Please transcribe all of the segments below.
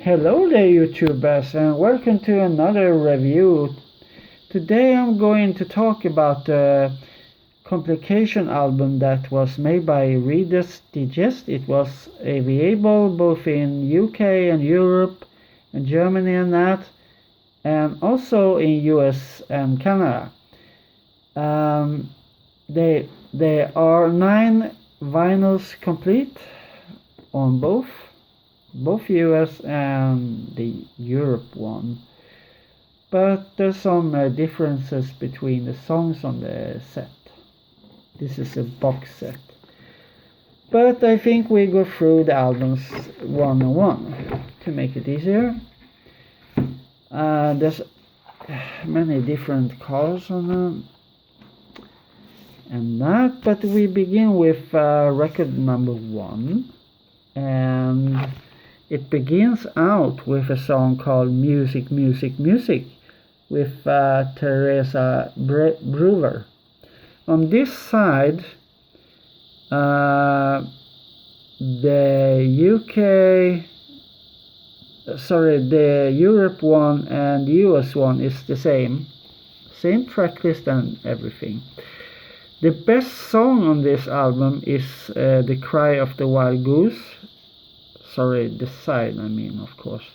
Hello there YouTubers and welcome to another review. Today I'm going to talk about the complication album that was made by Reader's Digest. It was available both in UK and Europe and Germany and that, and also in US and Canada. There are 9 vinyls complete on both US and the Europe one, but there's some differences between the songs on the set. This is a box set, but I think we go through the albums one on one to make it easier. There's many different colors on them and that, but we begin with record number 1, and it begins out with a song called Music, Music, Music with Teresa Brewer. On this side, the Europe one and US one is the same tracklist and everything. The best song on this album is The Cry of the Wild Goose. The side, of course,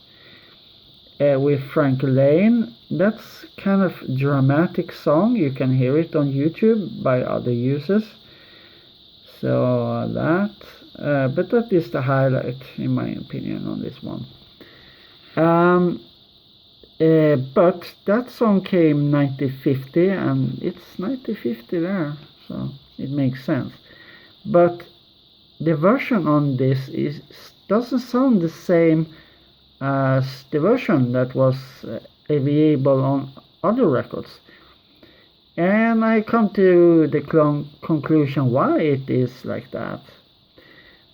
with Frank Lane. That's kind of dramatic song. You can hear it on YouTube by other users. So but that is the highlight, in my opinion, on this one. But that song came 1950, and it's 1950 there, so it makes sense. But the version on this doesn't sound the same as the version that was available on other records, and I come to the conclusion why it is like that.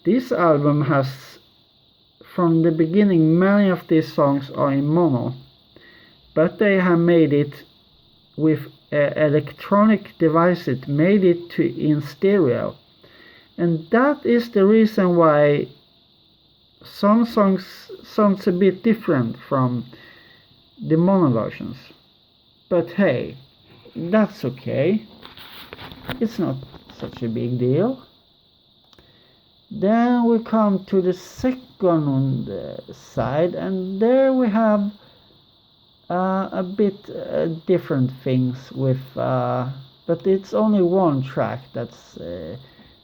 This album has, from the beginning, many of these songs are in mono, but they have made it with electronic devices, made it in stereo, and that is the reason why some songs sounds a bit different from the mono versions. But hey, that's okay. It's not such a big deal. Then we come to the second side, and there we have a bit different things with, but it's only one track that's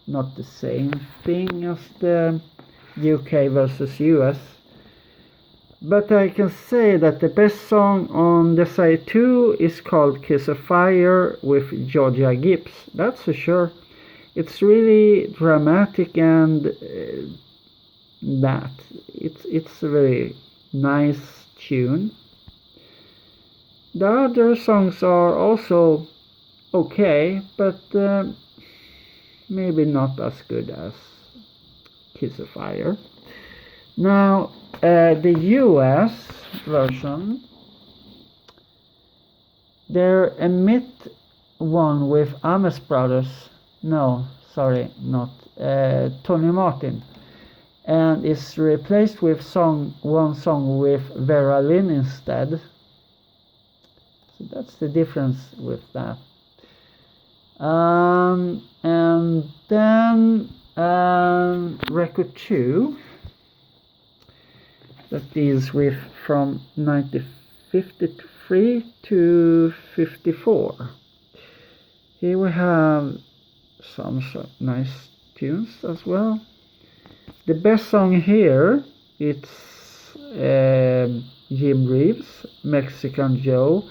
not the same thing as the UK versus US. But I can say that the best song on the side 2 is called Kiss of Fire with Georgia Gibbs. That's for sure. It's really dramatic, and it's a very nice tune. The other songs are also okay, but maybe not as good as Kiss of Fire. Now, the US version, they emit one with Amos Brothers. No, sorry, not Tony Martin, and is replaced with one song with Vera Lynn instead. So that's the difference with that. And then record 2, that deals with from 1953 to 54. Here we have some nice tunes as well. The best song here, it's Jim Reeves, Mexican Joe,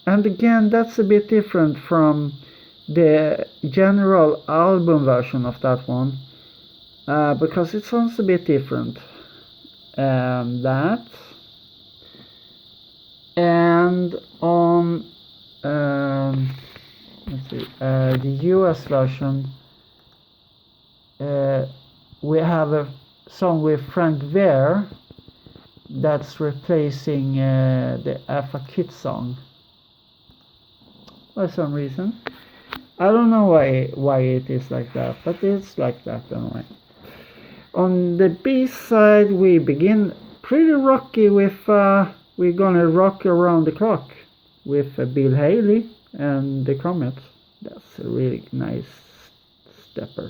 and again that's a bit different from the general album version of that one, because it sounds a bit different. And on the US version, we have a song with Frank Ver that's replacing the Alpha Kid song for some reason. I don't know why it is like that, but it's like that anyway. On the B side, we begin pretty rocky with We're Gonna Rock Around the Clock with Bill Haley and the Comets. That's a really nice stepper.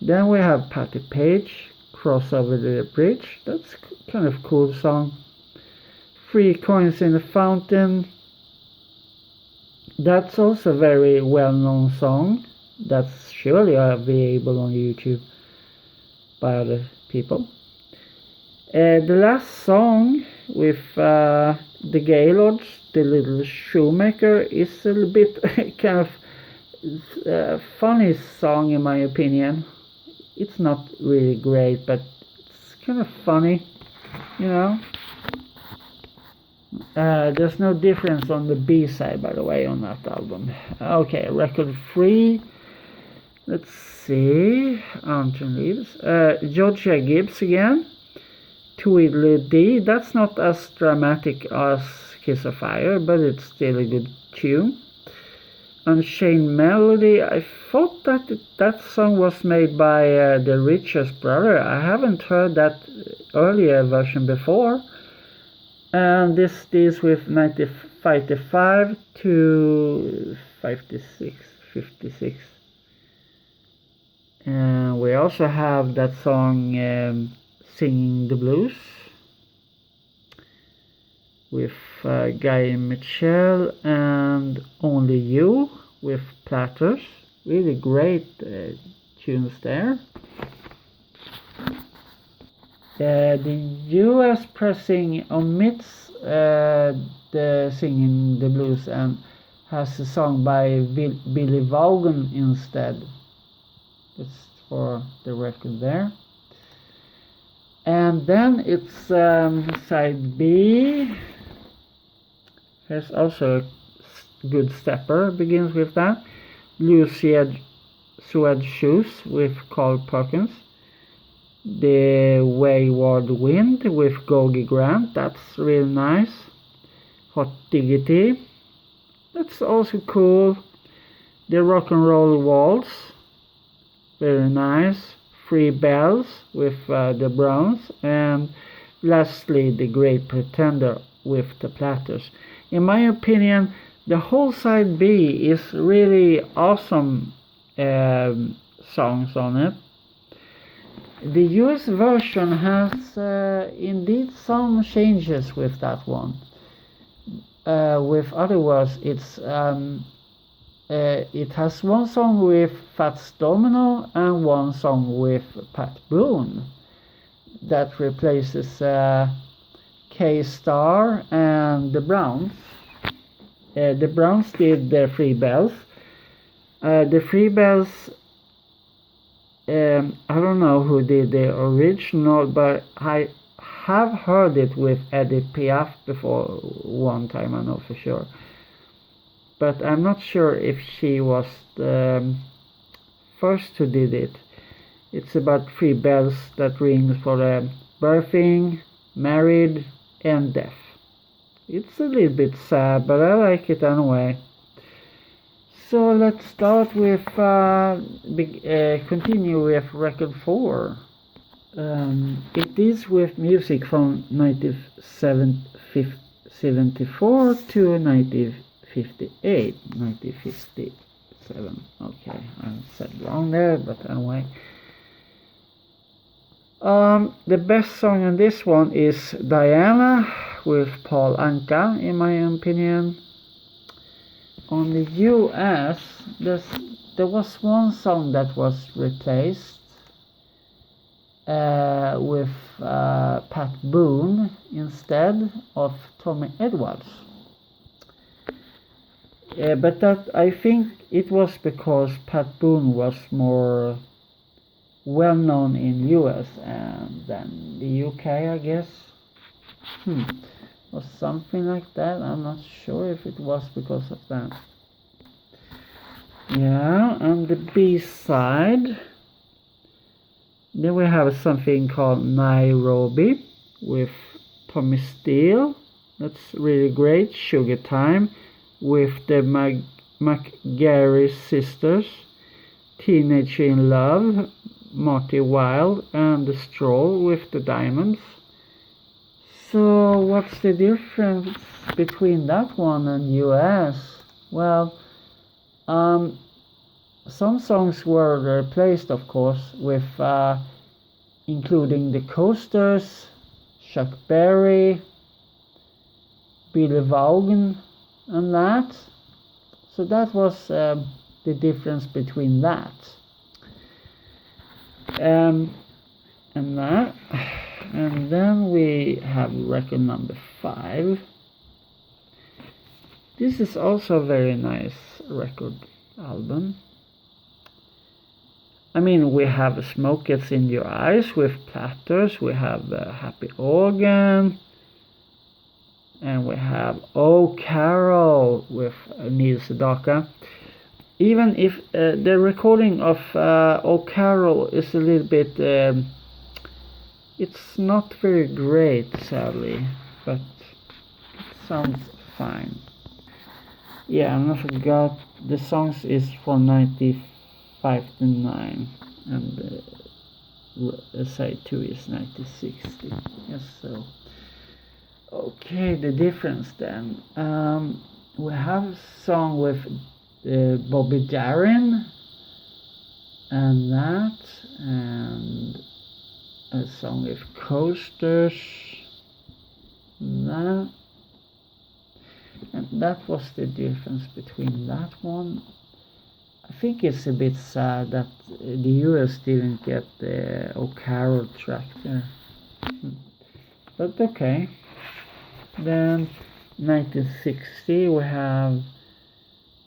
Then we have Patti Page, Cross Over the Bridge. That's kind of cool song. 3 Coins in the Fountain. That's also a very well-known song. That's surely available on YouTube by other people. The last song with the Gaylords, The Little Shoemaker, is a little bit kind of funny song in my opinion. It's not really great, but it's kind of funny, you know. There's no difference on the B-side, by the way, on that album. Okay, record 3. Let's see. Anton Leaves. Georgia Gibbs again. Tweedledee. That's not as dramatic as Kiss of Fire, but it's still a good tune. Unchained Melody. I thought that song was made by the Richards brother. I haven't heard that earlier version before. And this deals with 1955 to 56. And we also have that song Singing the Blues with Guy Mitchell, and Only You with Platters. Really great tunes there. The US pressing omits the Singing the Blues and has a song by Billy Vaughan instead. That's for the record there. And then it's side B. There's also a good stepper, begins with that. Blue Suede Shoes with Carl Perkins. The Wayward Wind with Gogi Grant. That's real nice. Hot Diggity. That's also cool. The Rock and Roll Waltz. Very nice. Free Bells with the Browns. And lastly, The Great Pretender with the Platters. In my opinion, the whole side B is really awesome songs on it. The US version has indeed some changes with that one. With other words, it has one song with Fats Domino and one song with Pat Boone that replaces K-Star and the Browns. The Browns did the Free Bells. The Free Bells, I don't know who did the original, but I have heard it with Edith Piaf before one time, I know for sure. But I'm not sure if she was the first who did it. It's about 3 bells that rings for the birthing, married, and death. It's a little bit sad, but I like it anyway. So let's start with, continue with record 4. It deals with music from 1974 to 1957. Okay, I said wrong there, but anyway. The best song on this one is Diana with Paul Anka, in my opinion. On the US, there was one song that was replaced with Pat Boone instead of Tommy Edwards. But that, I think it was because Pat Boone was more well known in US than the UK, I guess. Or something like that. I'm not sure if it was because of that. Yeah, on the B-side, then we have something called Nairobi with Tommy Steele. That's really great. Sugar Time with the McGarry Sisters. Teenage in Love, Marty Wilde, and The Stroll with the Diamonds. So what's the difference between that one and US? Well, some songs were replaced, of course, with including the Coasters, Chuck Berry, Billy Vaughan, and that. So that was the difference between that and that. And then we have record number 5. This is also a very nice record album. I mean, we have Smoke Gets in Your Eyes with Platters, we have Happy Organ, and we have Oh Carol with Neil Sedaka. Even if the recording of Oh Carol is a little bit, it's not very great, sadly, but it sounds fine. Yeah, and I forgot, the songs is from 95 to 9, and side 2 is 1960. Yes, so okay, the difference then. We have a song with Bobby Darin, and that, and a song with Coasters, and that was the difference between that one. I think it's a bit sad that the US didn't get the O'Carroll track there, but okay. Then 1960 we have,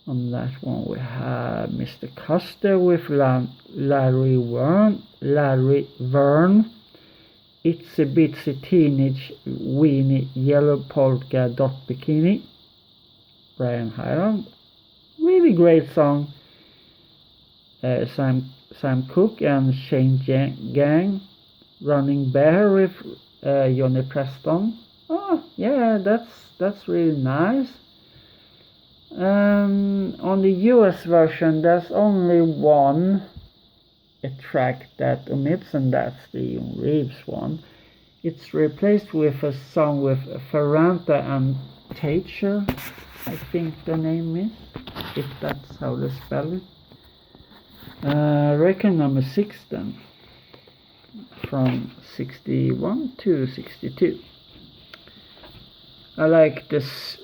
on that one we have Mr. Custer with Larry Verne, Itsy Bitsy Teenage Weenie Yellow Polka Dot Bikini, Brian Hyland, really great song. Sam Cooke and Shane Gang, Running Bear with Johnny Preston. Oh yeah, that's really nice. On the US version there's only one track that omits, and that's the Young Reeves one. It's replaced with a song with Ferranta and Thatcher, I think the name is, if that's how they spell it. Record number 6 then, from 61 to 62. I like this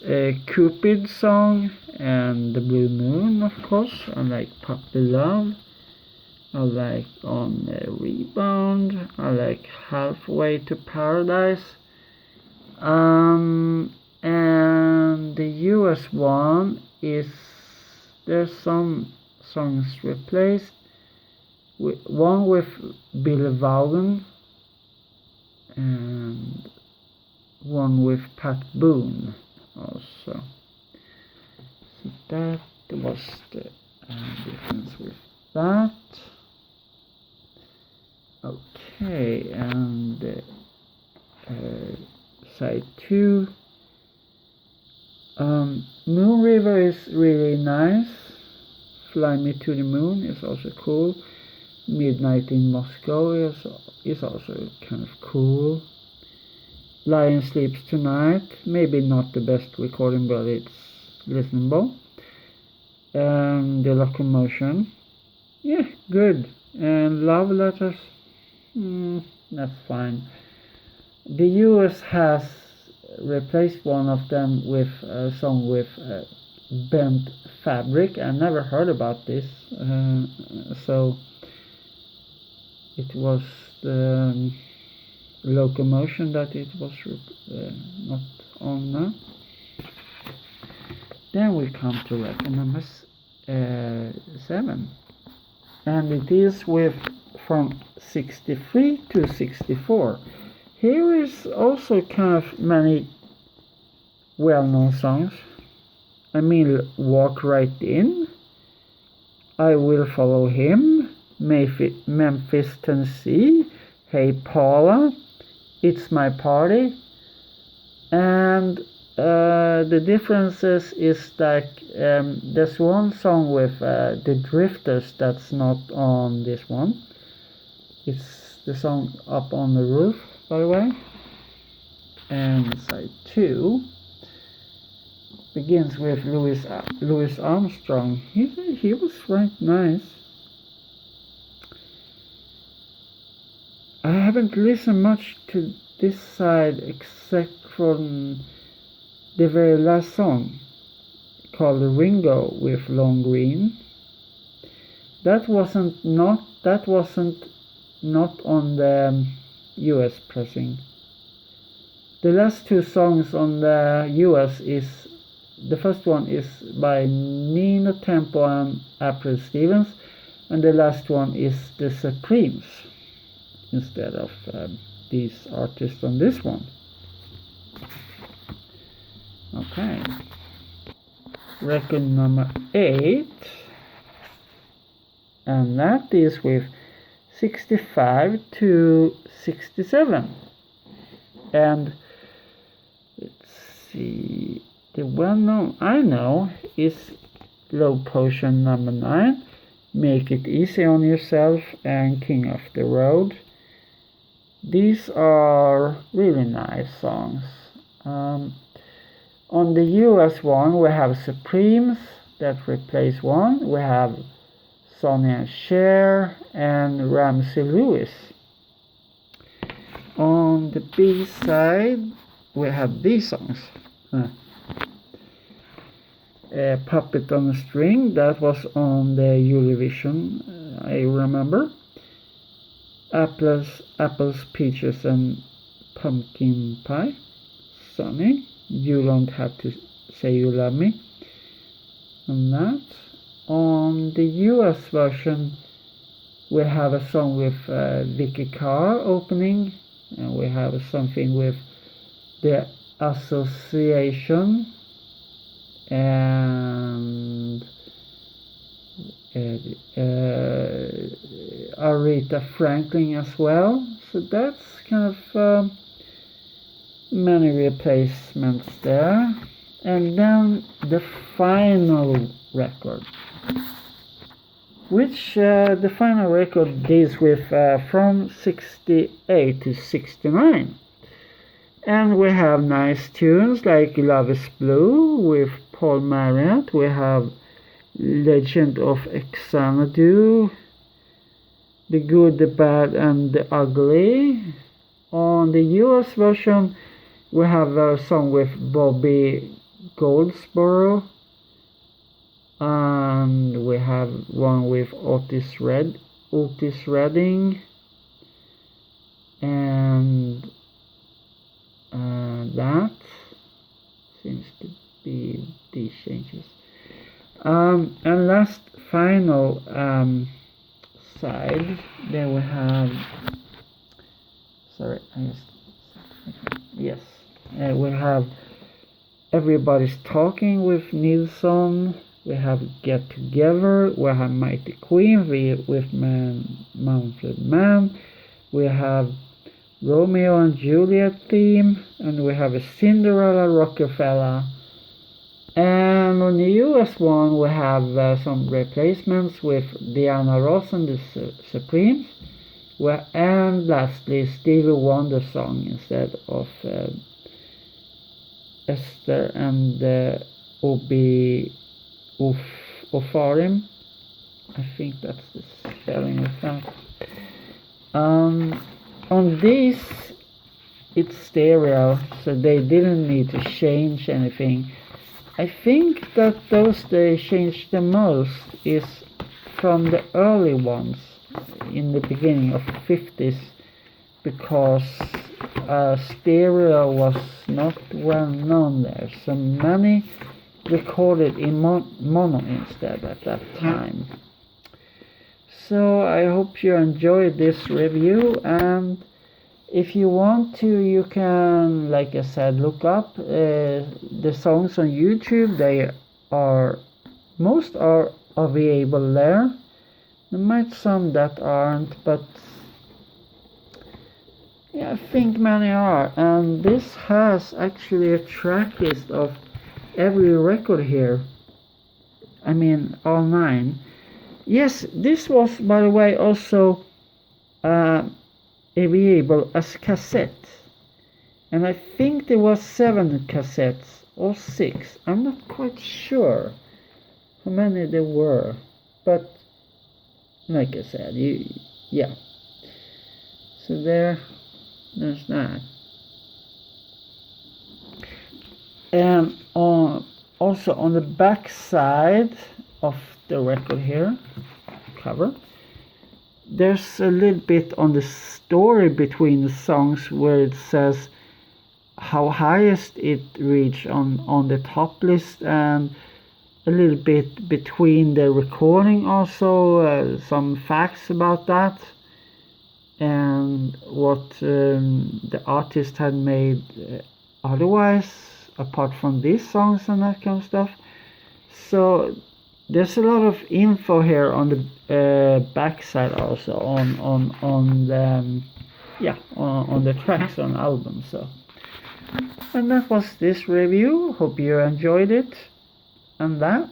Cupid song and the Blue Moon, of course. I like Puppy Love. I like On Rebound. I like Halfway to Paradise. And the US one is, there's some songs replaced. One with Billy Vaughan and one with Pat Boone also. So that was the difference with that. Okay, and side 2. Moon River is really nice. Fly Me to the Moon is also cool. Midnight in Moscow is also kind of cool. Lion Sleeps Tonight, maybe not the best recording, but it's listenable. The Locomotion, yeah, good. And Love Letters, that's fine. The US has replaced one of them with a song with Bent Fabric. I never heard about this, so it was the Locomotion that it was not on now. Then we come to record number 7, and it is with from 63 to 64. Here is also kind of many well-known songs. I mean, Walk Right In, I Will Follow Him, Memphis, Tennessee, Hey Paula, It's My Party. And the differences is that there's one song with the Drifters that's not on this one. It's the song Up on the Roof, by the way. And side 2 begins with Louis Armstrong. He was right nice. I haven't listened much to this side except from the very last song called Ringo with Long Green. That wasn't not on the US pressing. The last 2 songs on the US is, the first one is by Nino Tempo and April Stevens, and the last one is the Supremes instead of these artists on this one. Okay. Record number 8, and that is with 65 to 67. And let's see, the well-known I know is Low Potion number 9, Make It Easy on Yourself, and King of the Road. These are really nice songs. On the US one, we have Supremes that replace one. We have Sonny and Cher and Ramsey Lewis. On the B side, we have these songs. Puppet on a String, that was on the Eurovision, I remember. Apples, Peaches and Pumpkin Pie, Sonny, You Don't Have to Say You Love Me. And that. On the US version, we have a song with Vicky Carr opening, and we have something with The Association and Aretha Franklin as well. So that's kind of many replacements there. And then the final record, which the final record deals with from 68 to 69. And we have nice tunes like Love is Blue with Paul Marriott. We have Legend of Xanadu, The Good, the Bad and the Ugly. On the US version, we have a song with Bobby Goldsboro, and we have one with Otis Redding, and that seems to be these changes. And last final side, there we have, we have Everybody's Talking with Nilsson. We have Get Together. We have Mighty Queen with Manfred Mann. We have Romeo and Juliet theme, and we have a Cinderella Rockefeller. And on the US one, we have some replacements with Diana Ross and the Supremes. And lastly, Stevie Wonder song instead of Esther and Ofarim. I think that's the spelling of that. On this, it's stereo, so they didn't need to change anything. I think that those they changed the most is from the early ones in the beginning of 50s, because stereo was not well known there, so many recorded in mono instead at that time. So I hope you enjoyed this review, and if you want to, you can, like I said, look up the songs on YouTube. Most are available there. There might some that aren't, but yeah, I think many are. And this has actually a track list of every record here. I mean, all 9. Yes, this was, by the way, also available as cassette. And I think there was 7 cassettes or 6. I'm not quite sure how many there were, but like I said, yeah. So there's that. And also on the back side of the record here, cover, there's a little bit on the story between the songs where it says how highest it reached on the top list, and a little bit between the recording also, some facts about that, and what the artist had made otherwise apart from these songs and that kind of stuff. So there's a lot of info here on the backside also on the on the tracks on the album. So, and that was this review. Hope you enjoyed it and that.